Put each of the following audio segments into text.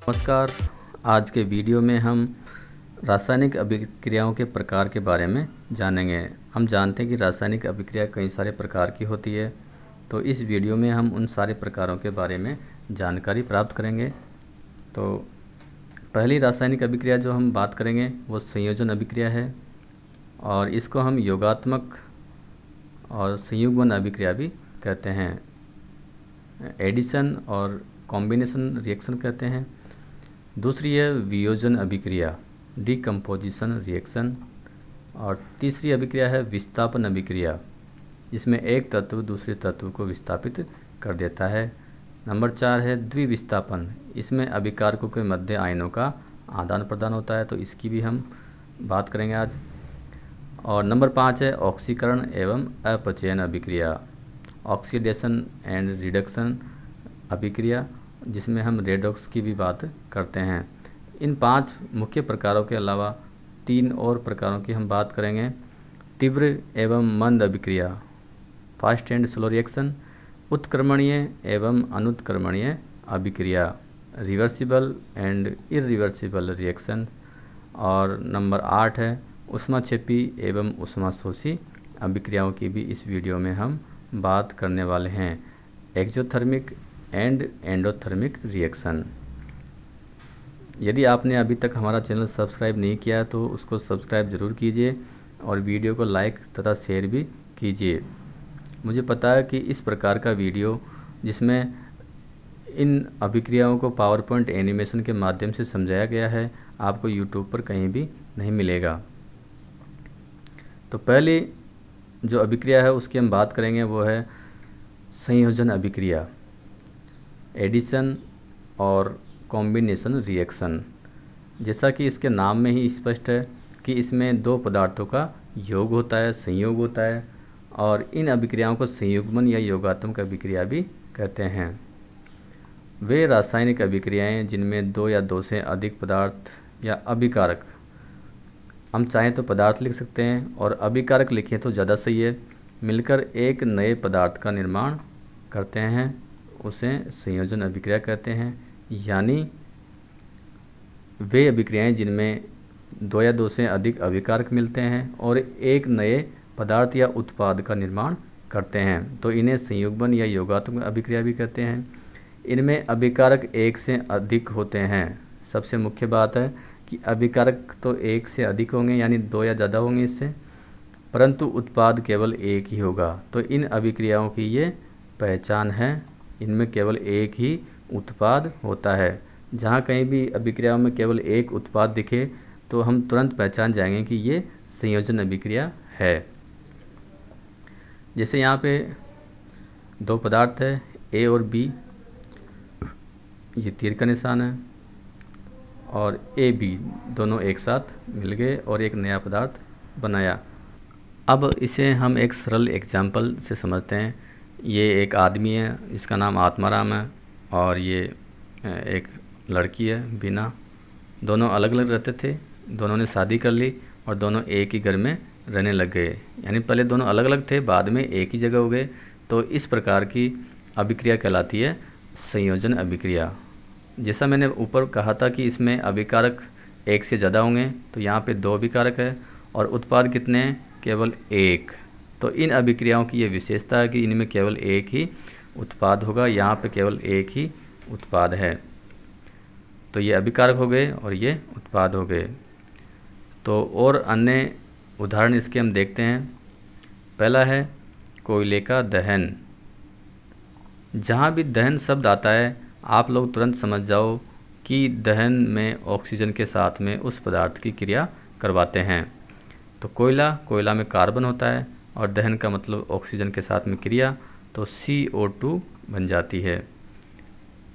नमस्कार। आज के वीडियो में हम रासायनिक अभिक्रियाओं के प्रकार के बारे में जानेंगे। हम जानते हैं कि रासायनिक अभिक्रिया कई सारे प्रकार की होती है, तो इस वीडियो में हम उन सारे प्रकारों के बारे में जानकारी प्राप्त करेंगे। तो पहली रासायनिक अभिक्रिया जो हम बात करेंगे वो संयोजन अभिक्रिया है, और इसको हम योगात्मक और संयुग्मन अभिक्रिया भी कहते हैं। एडिशन और कॉम्बिनेशन रिएक्शन कहते हैं। दूसरी है वियोजन अभिक्रिया, डिकम्पोजिशन रिएक्शन। और तीसरी अभिक्रिया है विस्थापन अभिक्रिया, जिसमें एक तत्व दूसरे तत्व को विस्थापित कर देता है। नंबर 4 है द्विविस्थापन, इसमें अभिकारकों के मध्य आयनों का आदान प्रदान होता है, तो इसकी भी हम बात करेंगे आज। और नंबर 5 है ऑक्सीकरण एवं अपचयन अभिक्रिया, ऑक्सीडेशन एंड रिडक्शन अभिक्रिया, जिसमें हम रेडॉक्स की भी बात करते हैं। इन 5 मुख्य प्रकारों के अलावा 3 और प्रकारों की हम बात करेंगे। तीव्र एवं मंद अभिक्रिया, फास्ट एंड स्लो रिएक्शन, उत्क्रमणीय एवं अनुत्क्रमणीय अभिक्रिया, रिवर्सिबल एंड इरिवर्सिबल रिएक्शन। और नंबर 8 है ऊष्माक्षेपी एवं ऊष्माशोषी अभिक्रियाओं की भी इस वीडियो में हम बात करने वाले हैं। Exothermic and endothermic reaction. यदि आपने अभी तक हमारा चैनल सब्सक्राइब नहीं किया है तो उसको सब्सक्राइब ज़रूर कीजिए और वीडियो को लाइक तथा शेयर भी कीजिए। मुझे पता है कि इस प्रकार का वीडियो जिसमें इन अभिक्रियाओं को पावर पॉइंट एनिमेशन के माध्यम से समझाया गया है, आपको यूट्यूब पर कहीं भी नहीं मिलेगा। तो पहली जो अभिक्रिया है उसकी हम बात करेंगे वो है संयोजन अभिक्रिया, एडिशन और कॉम्बिनेशन रिएक्शन। जैसा कि इसके नाम में ही स्पष्ट है कि इसमें दो पदार्थों का योग होता है, संयोग होता है, और इन अभिक्रियाओं को संयुग्मन या योगात्मक अभिक्रिया भी कहते हैं। वे रासायनिक अभिक्रियाएं जिनमें 2 या 2 से अधिक पदार्थ या अभिकारक, हम चाहें तो पदार्थ लिख सकते हैं और अभिकारक लिखें तो ज़्यादा सही है, मिलकर एक नए पदार्थ का निर्माण करते हैं, उसे संयोजन अभिक्रिया कहते हैं। यानी वे अभिक्रियाएं जिनमें 2 या 2 से अधिक अभिकारक मिलते हैं और एक नए पदार्थ या उत्पाद का निर्माण करते हैं, तो इन्हें संयुग्मन या योगात्मक अभिक्रिया भी कहते हैं। इनमें अभिकारक 1 से अधिक होते हैं। सबसे मुख्य बात है कि अभिकारक तो 1 से अधिक होंगे, यानी 2 या ज़्यादा होंगे इससे, परंतु उत्पाद केवल एक ही होगा। तो इन अभिक्रियाओं की ये पहचान है, इनमें केवल एक ही उत्पाद होता है। जहाँ कहीं भी अभिक्रियाओं में केवल एक उत्पाद दिखे तो हम तुरंत पहचान जाएंगे कि ये संयोजन अभिक्रिया है। जैसे यहाँ पे 2 पदार्थ है ए और बी, ये तीर का निशान है, और ए बी दोनों एक साथ मिल गए और एक नया पदार्थ बनाया। अब इसे हम एक सरल एग्जाम्पल से समझते हैं। ये एक आदमी है, इसका नाम आत्माराम है, और ये एक लड़की है बीना। दोनों अलग अलग रहते थे, दोनों ने शादी कर ली और दोनों एक ही घर में रहने लग गए। यानी पहले दोनों अलग अलग थे, बाद में एक ही जगह हो गए। तो इस प्रकार की अभिक्रिया कहलाती है संयोजन अभिक्रिया। जैसा मैंने ऊपर कहा था कि इसमें अभिकारक 1 से ज़्यादा होंगे, तो यहाँ पे 2 अभिकारक है और उत्पाद कितने हैं? केवल 1। तो इन अभिक्रियाओं की ये विशेषता है कि इनमें केवल एक ही उत्पाद होगा, यहाँ पे केवल एक ही उत्पाद है। तो ये अभिकारक हो गए और ये उत्पाद हो गए। तो और अन्य उदाहरण इसके हम देखते हैं। पहला है कोयले का दहन। जहाँ भी दहन शब्द आता है आप लोग तुरंत समझ जाओ कि दहन में ऑक्सीजन के साथ में उस पदार्थ की क्रिया करवाते हैं। तो कोयला में कार्बन होता है और दहन का मतलब ऑक्सीजन के साथ में क्रिया, तो CO2 बन जाती है।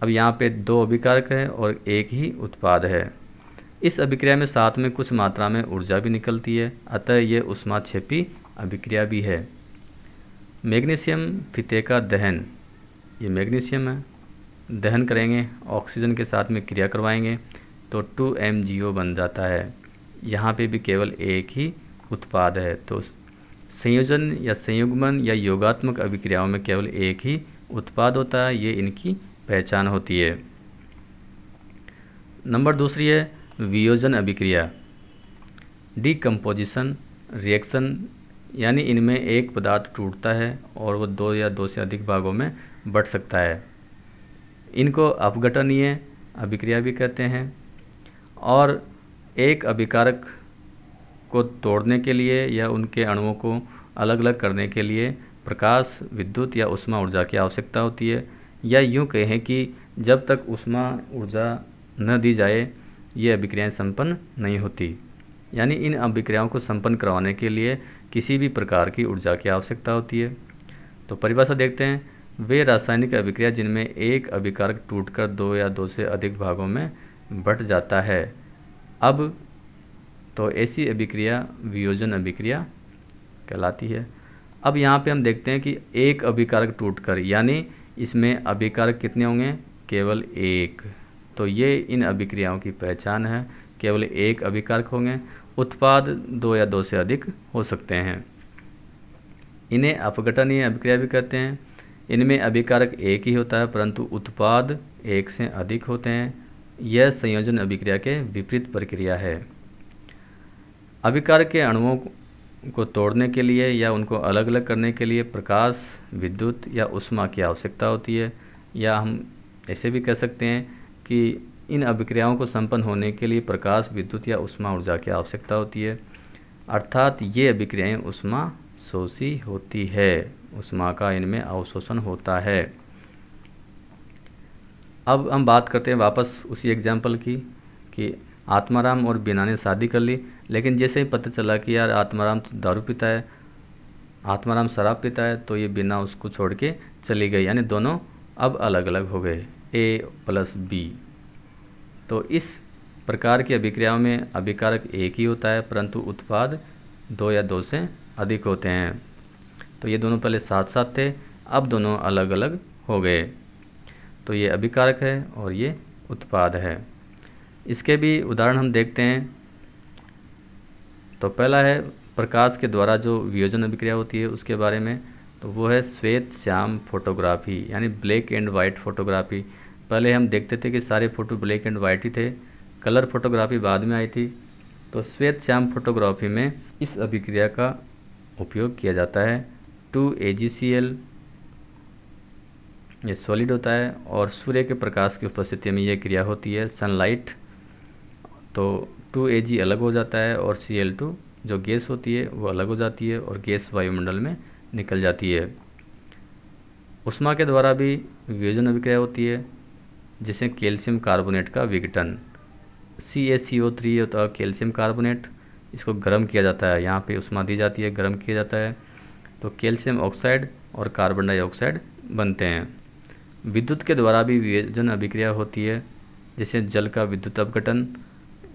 अब यहाँ पे 2 अभिकारक है और एक ही उत्पाद है। इस अभिक्रिया में साथ में कुछ मात्रा में ऊर्जा भी निकलती है, अतः ये ऊष्माक्षेपी अभिक्रिया भी है। मैग्नीशियम फीते का दहन, ये मैग्नीशियम है, दहन करेंगे ऑक्सीजन के साथ में क्रिया करवाएंगे तो 2MgO बन जाता है। यहाँ पे भी केवल एक ही उत्पाद है। तो संयोजन या संयुग्मन या योगात्मक अभिक्रियाओं में केवल एक ही उत्पाद होता है, ये इनकी पहचान होती है। नंबर दूसरी है वियोजन अभिक्रिया, डीकम्पोजिशन रिएक्शन, यानी इनमें एक पदार्थ टूटता है और वो दो या दो से अधिक भागों में बंट सकता है। इनको अपघटनीय अभिक्रिया भी कहते हैं। और एक अभिकारक को तोड़ने के लिए या उनके अणुओं को अलग अलग करने के लिए प्रकाश, विद्युत या ऊष्मा ऊर्जा की आवश्यकता होती है। या यूँ कहें कि जब तक ऊष्मा ऊर्जा न दी जाए ये अभिक्रियाएं संपन्न नहीं होती। यानी इन अभिक्रियाओं को संपन्न करवाने के लिए किसी भी प्रकार की ऊर्जा की आवश्यकता होती है। तो परिभाषा देखते हैं, वे रासायनिक अभिक्रिया जिनमें एक अभिकारक टूटकर दो या दो से अधिक भागों में बंट जाता है। अब तो ऐसी अभिक्रिया वियोजन अभिक्रिया कहलाती है। अब यहाँ पे हम देखते हैं कि एक अभिकारक टूटकर, यानी इसमें अभिकारक कितने होंगे, केवल एक। तो ये इन अभिक्रियाओं की पहचान है, केवल एक अभिकारक होंगे। उत्पाद दो या दो से अधिक हो सकते हैं। इन्हें अपघटनीय अभिक्रिया भी कहते हैं। इनमें अभिकारक एक ही होता है परंतु उत्पाद एक से अधिक होते हैं। यह संयोजन अभिक्रिया के विपरीत प्रक्रिया है। अभिकारक के अणुओं को तोड़ने के लिए या उनको अलग अलग करने के लिए प्रकाश, विद्युत या ऊष्मा की आवश्यकता होती है। या हम ऐसे भी कह सकते हैं कि इन अभिक्रियाओं को संपन्न होने के लिए प्रकाश, विद्युत या ऊष्मा ऊर्जा की आवश्यकता होती है। अर्थात ये अभिक्रियाएं ऊष्मा शोषी होती है, ऊष्मा का इनमें अवशोषण होता है। अब हम बात करते हैं वापस उसी एग्जाम्पल की कि आत्माराम और बीना ने शादी कर ली, लेकिन जैसे ही पता चला कि यार आत्माराम तो दारू पीता है, आत्माराम शराब पीता है, तो ये बीना उसको छोड़ के चली गई। यानी दोनों अब अलग अलग हो गए, A + B। तो इस प्रकार की अभिक्रियाओं में अभिकारक एक ही होता है परंतु उत्पाद दो या दो से अधिक होते हैं। तो ये दोनों पहले साथ साथ थे, अब दोनों अलग अलग हो गए। तो ये अभिकारक है और ये उत्पाद है। इसके भी उदाहरण हम देखते हैं। तो पहला है प्रकाश के द्वारा जो वियोजन अभिक्रिया होती है उसके बारे में। तो वो है श्वेत श्याम फोटोग्राफी, यानी ब्लैक एंड वाइट फोटोग्राफी। पहले हम देखते थे कि सारे फ़ोटो ब्लैक एंड वाइट ही थे, कलर फोटोग्राफी बाद में आई थी। तो श्वेत श्याम फोटोग्राफी में इस अभिक्रिया का उपयोग किया जाता है। 2AgCl ये सॉलिड होता है और सूर्य के प्रकाश की उपस्थिति में यह क्रिया होती है, सनलाइट। तो 2Ag अलग हो जाता है और Cl2 जो गैस होती है वो अलग हो जाती है और गैस वायुमंडल में निकल जाती है। ऊष्मा के द्वारा भी वियोजन अभिक्रिया होती है, जिसे कैल्शियम कार्बोनेट का विघटन, CaCO3 होता है कैल्शियम कार्बोनेट, इसको गर्म किया जाता है। यहाँ पे ऊष्मा दी जाती है, गर्म किया जाता है तो कैल्शियम ऑक्साइड और कार्बन डाइऑक्साइड बनते हैं। विद्युत के द्वारा भी वियोजन अभिक्रिया होती है, जैसे जल का विद्युत अपघटन,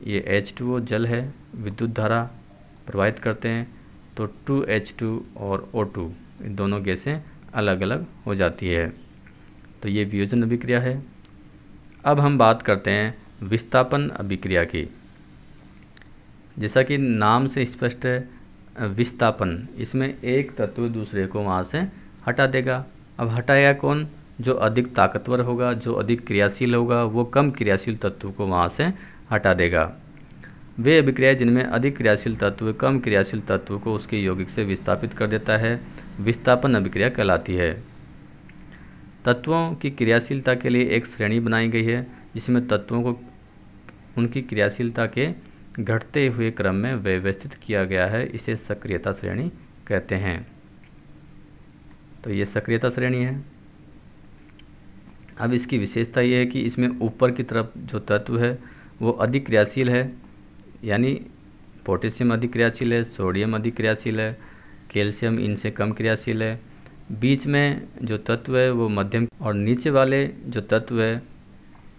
ये H2O जल है, विद्युत धारा प्रवाहित करते हैं तो 2H2 और O2 इन दोनों गैसें अलग अलग हो जाती है। तो ये वियोजन अभिक्रिया है। अब हम बात करते हैं विस्थापन अभिक्रिया की। जैसा कि नाम से स्पष्ट है, विस्थापन, इसमें एक तत्व दूसरे को वहाँ से हटा देगा। अब हटाएगा कौन? जो अधिक ताकतवर होगा, जो अधिक क्रियाशील होगा, वो कम क्रियाशील तत्व को वहाँ से हटा देगा। वे अभिक्रियाएं जिनमें अधिक क्रियाशील तत्व कम क्रियाशील तत्व को उसके यौगिक से विस्थापित कर देता है, विस्थापन अभिक्रिया कहलाती है। तत्वों की क्रियाशीलता के लिए एक श्रेणी बनाई गई है, जिसमें तत्वों को उनकी क्रियाशीलता के घटते हुए क्रम में व्यवस्थित किया गया है। इसे सक्रियता श्रेणी कहते हैं। तो ये सक्रियता श्रेणी है। अब इसकी विशेषता ये है कि इसमें ऊपर की तरफ जो तत्व है वो अधिक क्रियाशील है, यानी पोटेशियम अधिक क्रियाशील है, सोडियम अधिक क्रियाशील है, कैल्शियम इनसे कम क्रियाशील है। बीच में जो तत्व है वो मध्यम, और नीचे वाले जो तत्व है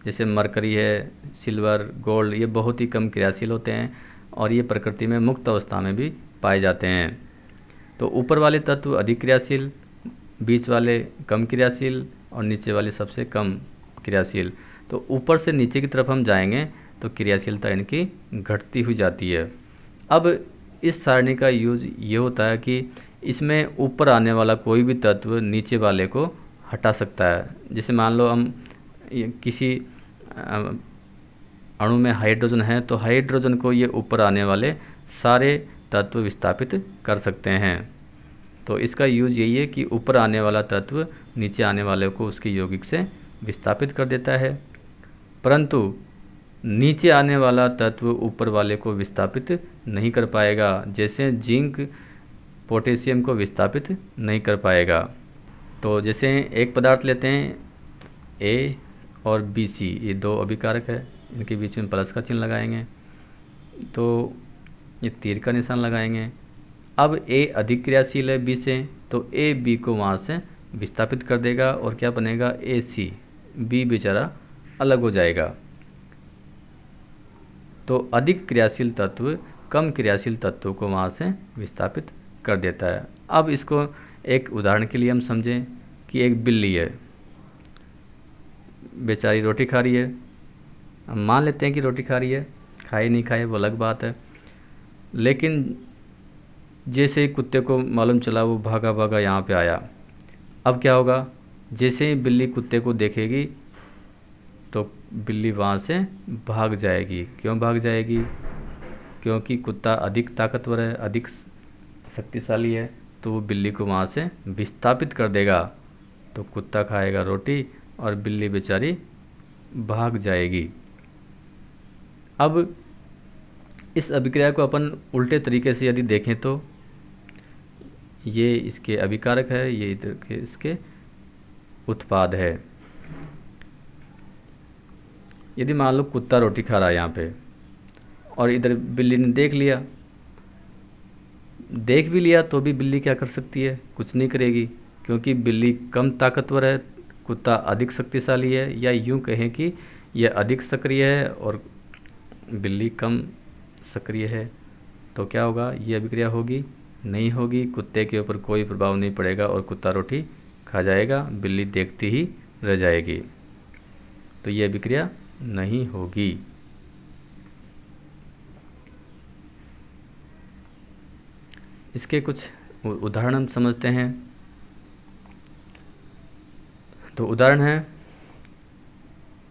जैसे मरकरी है, सिल्वर, गोल्ड, ये बहुत ही कम क्रियाशील होते हैं और ये प्रकृति में मुक्त अवस्था में भी पाए जाते हैं। तो ऊपर वाले तत्व अधिक क्रियाशील, बीच वाले कम क्रियाशील और नीचे वाले सबसे कम क्रियाशील। तो ऊपर से नीचे की तरफ हम जाएंगे तो क्रियाशीलता इनकी घटती हुई जाती है। अब इस सारणी का यूज ये होता है कि इसमें ऊपर आने वाला कोई भी तत्व नीचे वाले को हटा सकता है। जैसे मान लो हम किसी अणु में हाइड्रोजन है तो हाइड्रोजन को ये ऊपर आने वाले सारे तत्व विस्थापित कर सकते हैं। तो इसका यूज यही है कि ऊपर आने वाला तत्व नीचे आने वाले को उसके यौगिक से विस्थापित कर देता है, परंतु नीचे आने वाला तत्व ऊपर वाले को विस्थापित नहीं कर पाएगा। जैसे जिंक पोटेशियम को विस्थापित नहीं कर पाएगा। तो जैसे एक पदार्थ लेते हैं ए और बी सी, ये दो अभिकारक है, इनके बीच में प्लस का चिन्ह लगाएंगे तो ये तीर का निशान लगाएंगे। अब ए अधिक क्रियाशील है बी से, तो ए बी को वहाँ से विस्थापित कर देगा और क्या बनेगा ए सी, बी बेचारा अलग हो जाएगा। तो अधिक क्रियाशील तत्व कम क्रियाशील तत्वों को वहाँ से विस्थापित कर देता है। अब इसको एक उदाहरण के लिए हम समझें कि एक बिल्ली है, बेचारी रोटी खा रही है। हम मान लेते हैं कि रोटी खा रही है, खाए नहीं खाए वो अलग बात है, लेकिन जैसे ही कुत्ते को मालूम चला वो भागा भागा यहाँ पे आया। अब क्या होगा, जैसे ही बिल्ली कुत्ते को देखेगी तो बिल्ली वहाँ से भाग जाएगी। क्यों भाग जाएगी? क्योंकि कुत्ता अधिक ताकतवर है, अधिक शक्तिशाली है, तो वो बिल्ली को वहाँ से विस्थापित कर देगा। तो कुत्ता खाएगा रोटी और बिल्ली बेचारी भाग जाएगी। अब इस अभिक्रिया को अपन उल्टे तरीके से यदि देखें तो ये इसके अभिकारक है, ये इधर के इसके उत्पाद है। यदि मान लो कुत्ता रोटी खा रहा है यहाँ पे और इधर बिल्ली ने देख भी लिया तो भी बिल्ली क्या कर सकती है? कुछ नहीं करेगी, क्योंकि बिल्ली कम ताकतवर है, कुत्ता अधिक शक्तिशाली है, या यूँ कहें कि यह अधिक सक्रिय है और बिल्ली कम सक्रिय है। तो क्या होगा, ये अभिक्रिया होगी? नहीं होगी। कुत्ते के ऊपर कोई प्रभाव नहीं पड़ेगा और कुत्ता रोटी खा जाएगा, बिल्ली देखती ही रह जाएगी। तो ये अभिक्रिया नहीं होगी। इसके कुछ उदाहरण हम समझते हैं। तो उदाहरण है,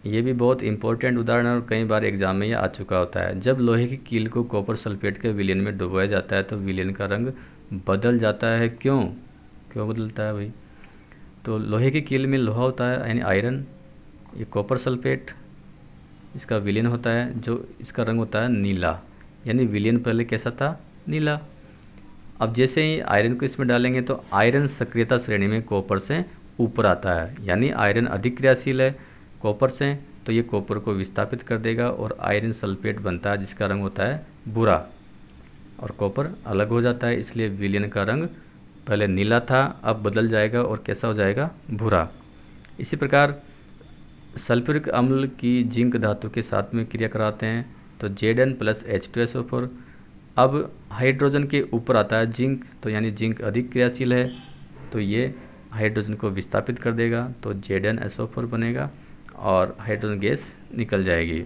ये भी बहुत इंपॉर्टेंट उदाहरण है और कई बार एग्जाम में ये आ चुका होता है। जब लोहे की कील को कॉपर सल्फेट के विलयन में डुबोया जाता है तो विलयन का रंग बदल जाता है। क्यों बदलता है भाई? तो लोहे की कील में लोहा होता है यानी आयरन, ये कॉपर सल्फेट इसका विलयन होता है, जो इसका रंग होता है नीला, यानी विलयन पहले कैसा था? नीला। अब जैसे ही आयरन को इसमें डालेंगे तो आयरन सक्रियता श्रेणी में कॉपर से ऊपर आता है, यानी आयरन अधिक क्रियाशील है कॉपर से, तो ये कॉपर को विस्थापित कर देगा और आयरन सल्फेट बनता है जिसका रंग होता है भूरा, और कॉपर अलग हो जाता है। इसलिए विलयन का रंग पहले नीला था, अब बदल जाएगा और कैसा हो जाएगा? भूरा। इसी प्रकार सल्फ्यूरिक अम्ल की जिंक धातु के साथ में क्रिया कराते हैं तो Zn + H2SO4। अब हाइड्रोजन के ऊपर आता है जिंक, तो यानी जिंक अधिक क्रियाशील है, तो ये हाइड्रोजन को विस्थापित कर देगा, तो ZnSO4 बनेगा और हाइड्रोजन गैस निकल जाएगी।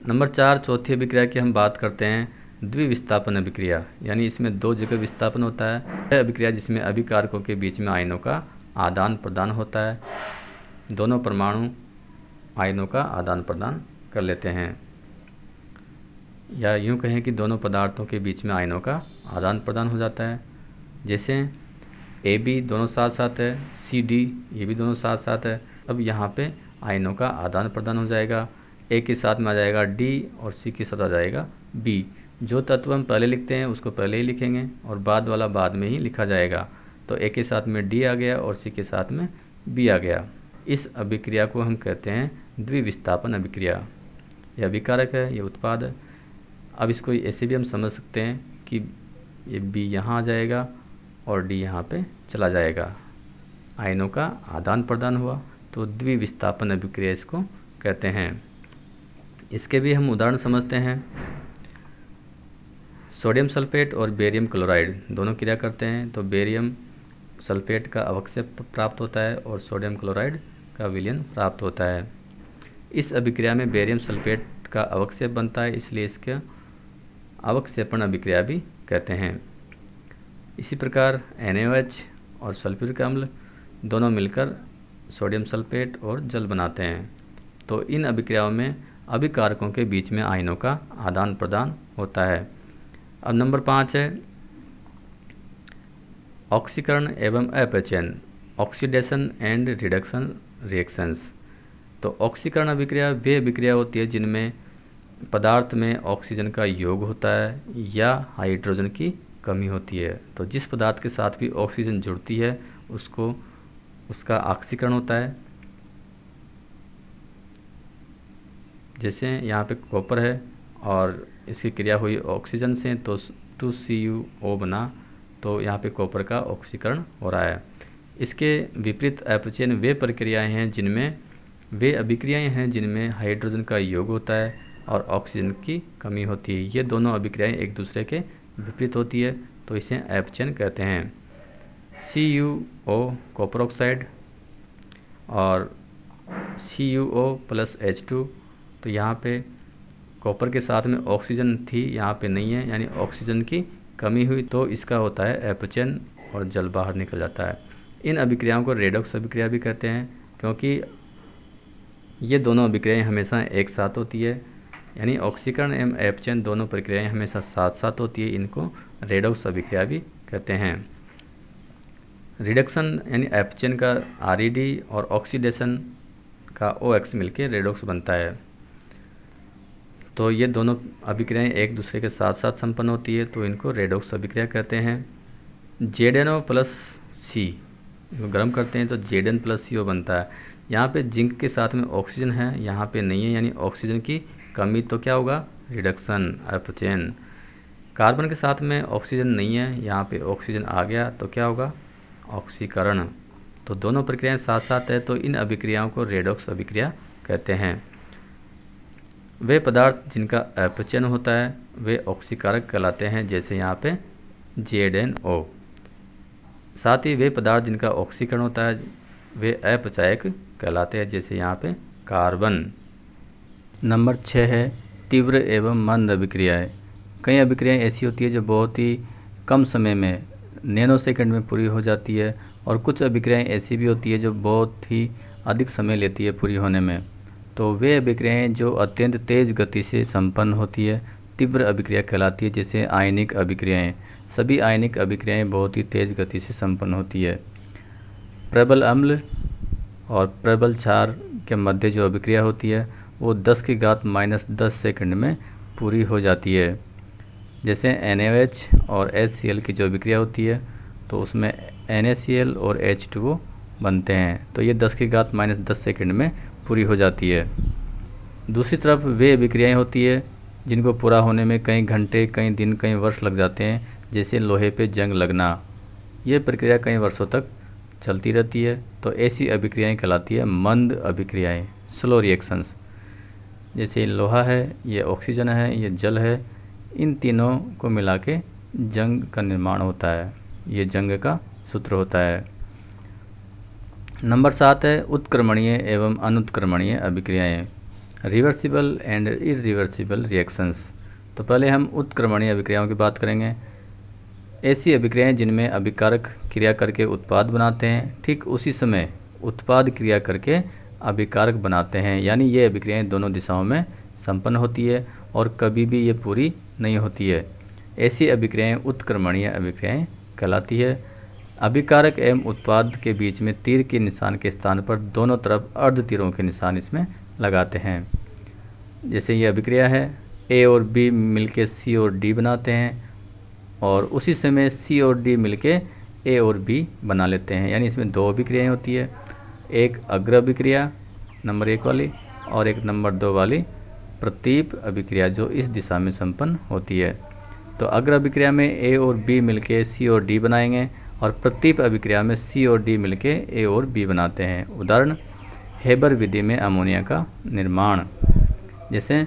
नंबर 4 चौथी अभिक्रिया की हम बात करते हैं, द्विविस्थापन अभिक्रिया, यानी इसमें दो जगह विस्थापन होता है। यह अभिक्रिया जिसमें अभिकारकों के बीच में आयनों का आदान प्रदान होता है, दोनों परमाणु आयनों का आदान प्रदान कर लेते हैं, या यूँ कहें कि दोनों पदार्थों के बीच में आयनों का आदान प्रदान हो जाता है। जैसे AB दोनों साथ साथ है, CD ये भी दोनों साथ साथ है। अब यहाँ पे आयनों का आदान प्रदान हो जाएगा, A के साथ में आ जाएगा D और C के साथ आ जाएगा B। जो तत्व हम पहले लिखते हैं उसको पहले ही लिखेंगे और बाद वाला बाद में ही लिखा जाएगा। तो A के साथ में D आ गया और C के साथ में B आ गया। इस अभिक्रिया को हम कहते हैं द्विविस्थापन अभिक्रिया। यह अभिकारक है, यह उत्पाद है। अब इसको ऐसे भी हम समझ सकते हैं कि ये B यहाँ आ जाएगा और D यहाँ पे चला जाएगा, आयनों का आदान प्रदान हुआ, तो द्विविस्थापन अभिक्रिया इसको कहते हैं। इसके भी हम उदाहरण समझते हैं। सोडियम सल्फेट और बेरियम क्लोराइड दोनों क्रिया करते हैं, तो बेरियम सल्फेट का अवक्षेप प्राप्त होता है और सोडियम क्लोराइड का विलयन प्राप्त होता है। इस अभिक्रिया में बेरियम सल्फेट का अवक्षेप बनता है, इसलिए इसके अवक्षेपण अभिक्रिया भी कहते हैं। इसी प्रकार NaOH और सल्फ्यूरिक अम्ल दोनों मिलकर सोडियम सल्फेट और जल बनाते हैं। तो इन अभिक्रियाओं में अभिकारकों के बीच में आयनों का आदान प्रदान होता है। अब नंबर 5 है ऑक्सीकरण एवं अपचयन, ऑक्सीडेशन एंड रिडक्शन रिएक्शंस। तो ऑक्सीकरण अभिक्रिया वे अभिक्रिया होती है जिनमें पदार्थ में ऑक्सीजन का योग होता है या हाइड्रोजन की कमी होती है। तो जिस पदार्थ के साथ भी ऑक्सीजन जुड़ती है उसका ऑक्सीकरण होता है। जैसे यहाँ पे कॉपर है और इसकी क्रिया हुई ऑक्सीजन से तो 2CuO बना, तो यहाँ पे कॉपर का ऑक्सीकरण हो रहा है। इसके विपरीत अपचयन वे अभिक्रियाएं हैं जिनमें हाइड्रोजन का योग होता है और ऑक्सीजन की कमी होती है। ये दोनों अभिक्रियाएं एक दूसरे के विपरीत होती है, तो इसे अपचयन कहते हैं। CuO कॉपर ऑक्साइड और CuO + H2, तो यहाँ पे कॉपर के साथ में ऑक्सीजन थी, यहाँ पे नहीं है, यानी ऑक्सीजन की कमी हुई तो इसका होता है अपचयन और जल बाहर निकल जाता है। इन अभिक्रियाओं को रेडॉक्स अभिक्रिया भी कहते हैं क्योंकि ये दोनों अभिक्रियाएं हमेशा एक साथ होती है, यानी ऑक्सीकरण एवं अपचयन दोनों प्रक्रियाएं हमेशा साथ साथ होती है। इनको रेडॉक्स अभिक्रिया भी कहते हैं। रिडक्शन यानी अपचयन का RED और ऑक्सीडेशन का OX मिलके रेडॉक्स बनता है। तो ये दोनों अभिक्रियाएं एक दूसरे के साथ साथ संपन्न होती है, तो इनको रेडॉक्स अभिक्रिया कहते हैं। ZnO + C गर्म करते हैं तो Zn + CO बनता है। यहाँ पे जिंक के साथ में ऑक्सीजन है, यहाँ पे नहीं है, यानी ऑक्सीजन की कमी, तो क्या होगा? रिडक्शन, अपचयन। कार्बन के साथ में ऑक्सीजन नहीं है, यहाँ पे ऑक्सीजन आ गया तो क्या होगा? ऑक्सीकरण। तो दोनों प्रक्रियाएं साथ साथ है, तो इन अभिक्रियाओं को रेडॉक्स अभिक्रिया कहते हैं। वे पदार्थ जिनका अपचयन होता है वे ऑक्सीकारक कहलाते हैं, जैसे यहाँ पे ZnO। साथ ही वे पदार्थ जिनका ऑक्सीकरण होता है वे अपचायक कहलाते हैं, जैसे यहाँ पे कार्बन। नंबर 6 है तीव्र एवं मंद अभिक्रियाएं। कई अभिक्रियाएं ऐसी होती है जो बहुत ही कम समय में नैनो सेकंड में पूरी हो जाती है, और कुछ अभिक्रियाएं ऐसी भी होती है जो बहुत ही अधिक समय लेती है पूरी होने में। तो वे अभिक्रियाएं जो अत्यंत तेज़ गति से संपन्न होती है तीव्र अभिक्रिया कहलाती है, जैसे आयनिक अभिक्रियाएं। सभी आयनिक अभिक्रियाएं बहुत ही तेज़ गति से संपन्न होती है। प्रबल अम्ल और प्रबल क्षार के मध्य जो अभिक्रिया होती है वो 10⁻⁻10 सेकंड में पूरी हो जाती है। जैसे NaOH और HCl की जो अभिक्रिया होती है तो उसमें NaCl और H2O बनते हैं, तो ये 10⁻⁻10 सेकंड में पूरी हो जाती है। दूसरी तरफ वे अभिक्रियाएं होती है जिनको पूरा होने में कई घंटे, कई दिन, कई वर्ष लग जाते हैं, जैसे लोहे पे जंग लगना। ये प्रक्रिया कई वर्षों तक चलती रहती है, तो ऐसी अभिक्रियाएं कहलाती है मंद अभिक्रियाएं, स्लो रिएक्शंस। जैसे लोहा है, ये ऑक्सीजन है, ये जल है, इन तीनों को मिला के जंग का निर्माण होता है, ये जंग का सूत्र होता है। नंबर 7 है उत्क्रमणीय एवं अनुत्क्रमणीय अभिक्रियाएं, रिवर्सिबल एंड इरिवर्सिबल रिएक्शंस। तो पहले हम उत्क्रमणीय अभिक्रियाओं की बात करेंगे। ऐसी अभिक्रियाएं जिनमें अभिकारक क्रिया करके उत्पाद बनाते हैं, ठीक उसी समय उत्पाद क्रिया करके अभिकारक बनाते हैं, यानी ये अभिक्रियाएं दोनों दिशाओं में संपन्न होती है और कभी भी ये पूरी नहीं होती है। ऐसी अभिक्रियाएं उत्क्रमणीय अभिक्रियाएं कहलाती है। अभिकारक एवं उत्पाद के बीच में तीर के निशान के स्थान पर दोनों तरफ अर्ध तीरों के निशान इसमें लगाते हैं। जैसे ये अभिक्रिया है, A और B मिलके C और D बनाते हैं, और उसी समय C और D मिलके A और B बना लेते हैं, यानी इसमें दो अभिक्रियाएं होती है, एक अग्र अभिक्रिया नंबर 1 वाली और एक नंबर 2 वाली प्रतीप अभिक्रिया जो इस दिशा में संपन्न होती है। तो अग्र अभिक्रिया में A और B मिलके C और D बनाएंगे, और प्रतीप अभिक्रिया में C और D मिलके A और B बनाते हैं। उदाहरण हेबर विधि में अमोनिया का निर्माण, जैसे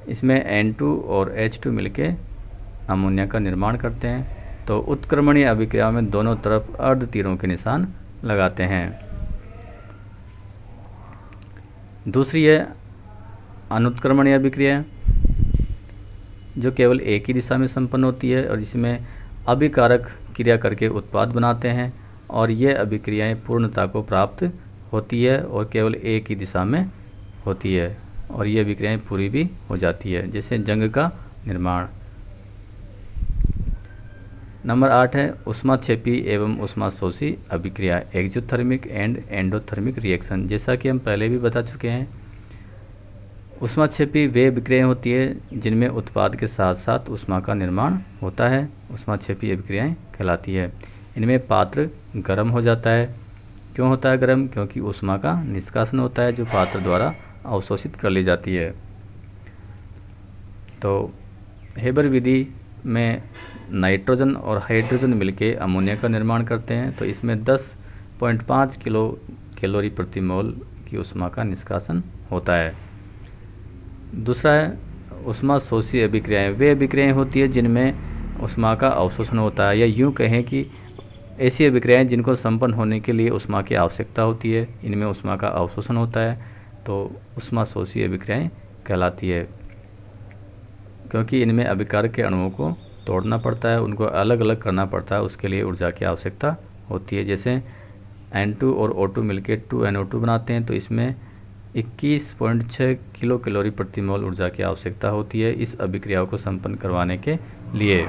इसमें N2 और H2 मिलके अमोनिया का निर्माण करते हैं। तो उत्क्रमणीय अभिक्रियाओं में दोनों तरफ अर्ध तीरों के निशान लगाते हैं। दूसरी है अनुत्क्रमणीय अभिक्रिया, जो केवल एक ही दिशा में संपन्न होती है और जिसमें अभिकारक क्रिया करके उत्पाद बनाते हैं, और ये अभिक्रियाएं पूर्णता को प्राप्त होती है और केवल एक ही दिशा में होती है। और ये अभिक्रियाएं पूरी भी हो जाती है, जैसे जंग का निर्माण। नंबर 8 है ऊष्माक्षेपी एवं ऊष्माशोषी अभिक्रिया, एक्सोथर्मिक एंड एंडोथर्मिक रिएक्शन। जैसा कि हम पहले भी बता चुके हैं, ऊष्माक्षेपी वे अभिक्रियाएं होती है जिनमें उत्पाद के साथ साथ ऊष्मा का निर्माण होता है, ऊष्माक्षेपी अभिक्रियाएं कहलाती है। इनमें पात्र गर्म हो जाता है। क्यों होता है गर्म? क्योंकि ऊष्मा का निष्कासन होता है जो पात्र द्वारा अवशोषित कर ली जाती है। तो हेबर विधि में नाइट्रोजन और हाइड्रोजन मिलकर अमोनिया का निर्माण करते हैं, तो इसमें 10.5 किलो कैलोरी प्रति मोल की ऊष्मा का निष्कासन होता है। दूसरा है ऊष्माशोषी अभिक्रियाएं, वे अभिक्रियाएं होती है जिनमें ऊष्मा का अवशोषण होता है, या यूँ कहें कि ऐसी अभिक्रियाएं जिनको संपन्न होने के लिए ऊष्मा की आवश्यकता होती है, इनमें ऊष्मा का अवशोषण होता है, तो ऊष्माशोषी अभिक्रियाएं कहलाती है। क्योंकि इनमें अभिकारक के अणुओं को तोड़ना पड़ता है, उनको अलग अलग करना पड़ता है, उसके लिए ऊर्जा की आवश्यकता होती है। जैसे N2 और O2 मिलकर 2NO2 बनाते हैं, तो इसमें 21.6 किलो कैलोरी प्रति मोल ऊर्जा की आवश्यकता होती है इस अभिक्रियाओं को संपन्न करवाने के लिए।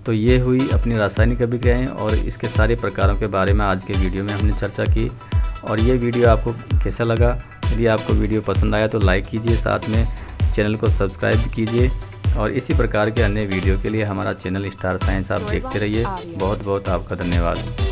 तो ये हुई अपनी रासायनिक अभिक्रियाएं और इसके सारे प्रकारों के बारे में आज के वीडियो में हमने चर्चा की। और ये वीडियो आपको कैसा लगा? यदि आपको वीडियो पसंद आया तो लाइक कीजिए, साथ में चैनल को सब्सक्राइब कीजिए और इसी प्रकार के अन्य वीडियो के लिए हमारा चैनल स्टार साइंस आप देखते रहिए। बहुत बहुत आपका धन्यवाद।